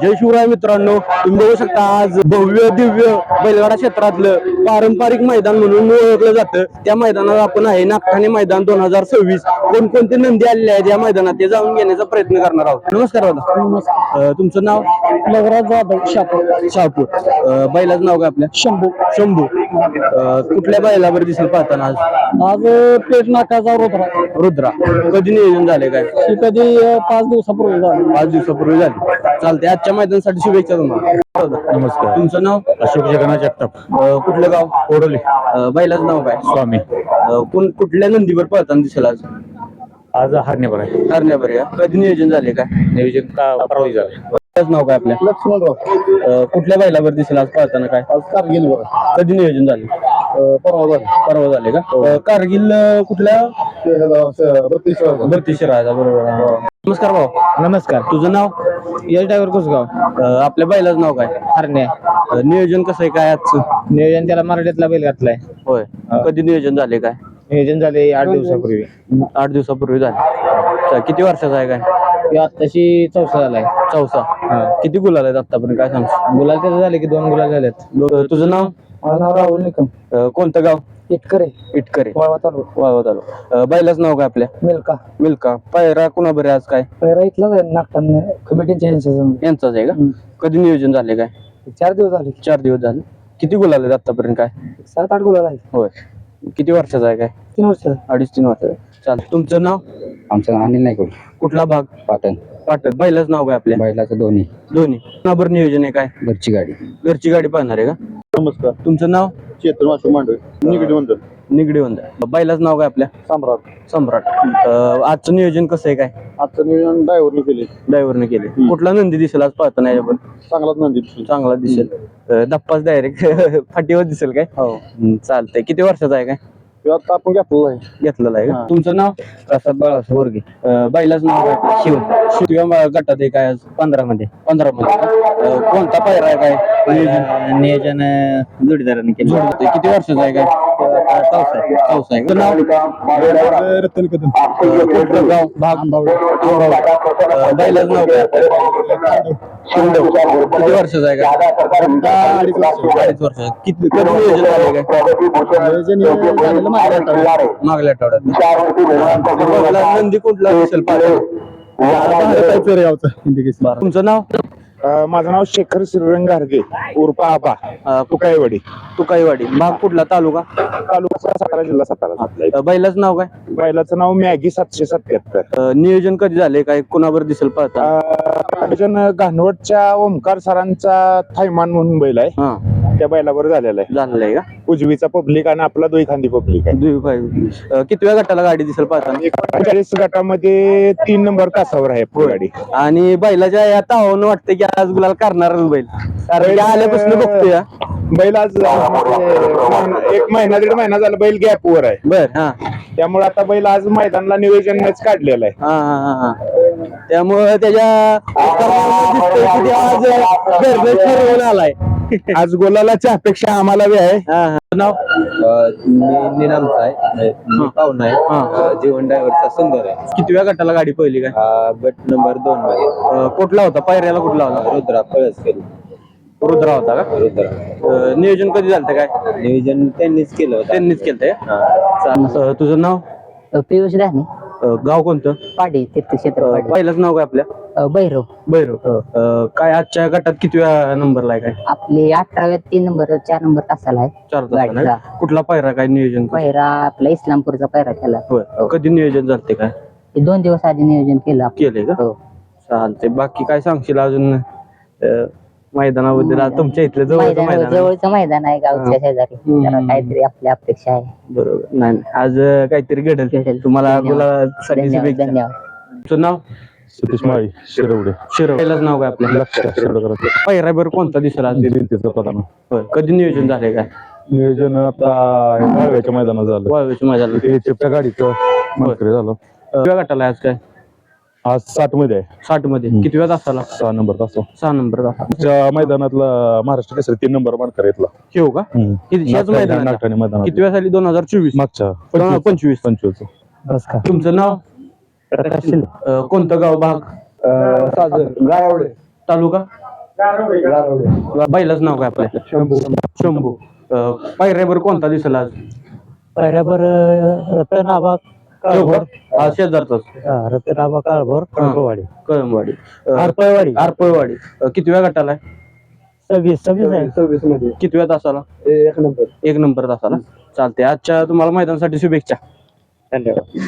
जय शिवराय मित्रांनो, तुम्ही बघू शकता आज भव्य दिव्य बैलगाडा क्षेत्रातलं पारंपरिक मैदान म्हणून ओळखलं जातं. त्या मैदानात आपण आहे नागठाणे मैदान 2026. कोणकोणते नंदी आलेले आहेत या मैदानात ते जाऊन घेण्याचा प्रयत्न करणार आहोत. नमस्कार दादा. नमस्कार. तुमचं नाव? नगराज जाधव शापूर. शापूर. बैलाचं नाव काय आपल्या? शंभू. शंभू. कुठल्या बैलावर दिसेल पाहताना आज? आज पेट नाकाचा रुद्रा. रुद्रा. कधी नियोजन झाले काय? ही कधी 5 दिवसापूर्वी झाली. 5 दिवसापूर्वी झाली. चालते. आजच्या मैदानासाठी शुभेच्छा तुम्हाला. नमस्कार. तुमचं नाव? अशोक जगन्नाथ जगताप. कुठलं गाव? कोडोली. बैलाचं नाव काय? स्वामी. कुठल्या नंदीवर पळताना दिसेल आज? आज हरण्यावर आहे. हरण्यावर या. कधी नियोजन झाले काय? नियोजन परवा झालं. बैलाचं नाव काय आपल्या? लक्ष्मणराव. कुठल्या बैलावर दिसेल आज पळताना काय? आज कारगिल वर. कधी नियोजन झाले? परवा झाली. परवा झाले का? कारगिल कुठल्या? 32 राजा. बरोबर. नमस्कार भाऊ. नमस्कार. तुझं नाव? यश ड्रायव्हर कुसगाव. आपल्या बैलाचं नाव काय? हरण्या. नियोजन कसं आहे काय आजचं? नियोजन त्याला मराठीतला बैल घातलाय. होय. कधी नियोजन झाले काय? नियोजन झाले 8 दिवसापूर्वी. 8 दिवसापूर्वी झाले. किती वर्षाचा आहे काय? ते आत्ताशी 4सा झालाय. चौसा. किती गुलाल आहेत आतापर्यंत काय सांगतो? गुलाल त्याचं झाले की 2 गुलाल झालेत. तुझं नाव? माझं नाव राहुल निकम. कोणतं गाव? इटकरे. इटकरे. वाळवा तालुका. वावत आलो. बैलाचं नाव काय आपल्या? मिल्का. मिल्का. पायरा कुणा बरे आज काय? पहिला इथलाच आहे नागठाण कमिटीच्या यांचाच आहे का? कधी नियोजन झाले काय? 4 दिवस झाले. 4 दिवस झाले. किती गुलाल आहेत आतापर्यंत काय? 7-8 गुलाल आहेत. होय. किती वर्षाचा आहे काय? 3 वर्ष. 2.5-3 वर्ष. चालेल. तुमचं नाव? आमचं अनिल नाईक. कुठला भाग? पाटण. पाटण. बैलाचं नाव काय आपल्या? बैलाचं दोन्ही. दोन्ही. कुणाबर नियोजन आहे काय? घरची गाडी. घरची गाडी पाहणार आहे का? नमस्कार. तुमचं नाव? चेतन वासू मांडवे. निगडी मंडळ. निगडी वंदर. बैलाचं नाव काय आपल्या? सम्राट. सम्राट. आजचं नियोजन कसं आहे काय? आजचं नियोजन ड्रायव्हरने केले. ड्रायव्हरने केले. कुठला नंदी दिसेल आज पाहताना याच्यावर? चांगलाच नंदी. चांगला दिसेल. धप्पाच डायरेक्ट फाटीवर दिसेल काय? हो. चालतंय. किती वर्षाचा आहे काय? आता आपण घेतलेला आहे. घेतलेला आहे का? तुमचं नाव? प्रसाद बाळासाहेब बोरगे. बैलाचं नाव काय? शिव. शिव गटात आहे काय आज? 15 मध्ये. कोणता पायरा आहे काय? नियोजन जोडीदारांनी केलं. जोडते. किती वर्षाचा आहे काय? चौसा आहे. तुझं नाव? रतन कदम. कुठलं गाव? भाग? बैलाचं नाव काय? शिंदव. किती वर्षाचा आहे काय? 2.5 वर्ष. किती कधी नियोजन झाले काय? मागल्या आठवड्यात. नंदी कुठला दिसेल पाहतो? तुमचं नाव? माझं नाव शेखर श्रीरंग घारगे उर्फ आबा. तुकाईवाडी. तुकाईवाडी. भाग कुठला? तालुका? तालुका सातारा, जिल्हा सातारा. बैलाचं नाव काय? बैलाचं नाव मॅगी 777. नियोजन कधी झाले काय? कुणावर दिसेल पाहता? घाणवटच्या ओमकार सरांचा थायमान म्हणून बैल आहे. हा. त्या बैलावर झालेला आहे. झालेलं आहे का? उजवीचा पब्लिक आणि आपला दोईखांदी पब्लिक आहे. कितव्या गटाला गाडी दिसेल पाहताना? 41 गटामध्ये 3 नंबर तासावर आहे पुढे गाडी. आणि बैलाच्या या तावावून वाटतं की आज गुलाल करणारच बैल. कारण आल्यापासून बघतोय. बैल आज 1 महिना 1.5 महिना झाला बैल गॅपवर आहे. बर. हा. त्यामुळे आता बैल आज मैदानाला नियोजनच काढलेलं आहे. हा. त्यामुळे त्याच्या आज घरनं ठरवून आलाय. आज गोलालाची अपेक्षा आम्हाला बी आहे. नाव? निनामचा आहे. पाहुणा आहे. जीवन ड्रायव्हरचा सुंदर आहे. कितव्या गटाला गाडी पहिली काय? गट नंबर 2 मध्ये. कुठला होता? पायऱ्याला कुठला होता? रुद्रा पळस केली. रुद्रा होता का? रुद्रा. नियोजन कधी झालं काय? नियोजन त्यांनीच केलं होतं. त्यांनीच केलंय. तुझं नाव? पियुष राणे. गाव कोणतं? पाडी तीर्थक्षेत्र पाडी. पहिलंच नाव काय आपल्या? भैरव. भैरव. काय आजच्या गटात कितव्या नंबरला आहे काय? आपले 18व्या 3 नंबर 4 नंबर तासाला आहे. 4 तासाला. कुठला पायरा काय नियोजन? पहिरा आपला इस्लामपूरचा पहिरा केला. होय. कधी नियोजन झालते काय? 2 दिवस आधी नियोजन केलं आपण. केलंय का? हो. चालते. बाकी काय सांगशील अजून मैदानाबद्दल? आज तुमच्या इथलं जवळचं मैदान? जवळचं मैदान आहे गावच्या शेजारी. जरा काहीतरी आपली अपेक्षा आहे. बरोबर. नाही आज काहीतरी घडेल. तुम्हाला गुलासाठी शुभेच्छा. धन्यवाद. तुझं नाव? सतीश माळी शिरवडे. पहिलाच नाव काय आपल्या? पहिरा बरं कोणता दिसला? होय. कधी नियोजन झाले काय? नियोजन आता वाळव्याच्या मैदानात झालं. वाळव्याच्या मैदानात. ते चिपट्या गाडीचं मंत्री झालं. कितव्या गटाला आज काय? आज 60 मध्ये आहे. 60 मध्ये. कितव्या तासाला? 6 नंबर तास. 6 नंबर तास. त्या मैदानातला महाराष्ट्र केसरी 3 नंबर मानकर येतला. हो का? ह्याच मैदानात? नागठाणे मैदानात. कितव्या साली? 2024. मागच्या 25. नमस्कार. तुमचं नाव? कोणतं गाव? भाग? गायवडे. तालुका? बैलाच नाव काय आपल्या शंभू पायऱ्यावर कोणता दिसेल आज पायऱ्यावर रतनाबा काळभोर हा शेजारचाच रतनाबा काळभोर कळंबवाडी कळंबवाडी आरपळवाडी आरपळवाडी कितव्या गटाला आहे 26 आहे 26 मध्ये कितव्या तासाला एक नंबर 1 नंबर तासाला चालते आजच्या तुम्हाला मैदानासाठी शुभेच्छा धन्यवाद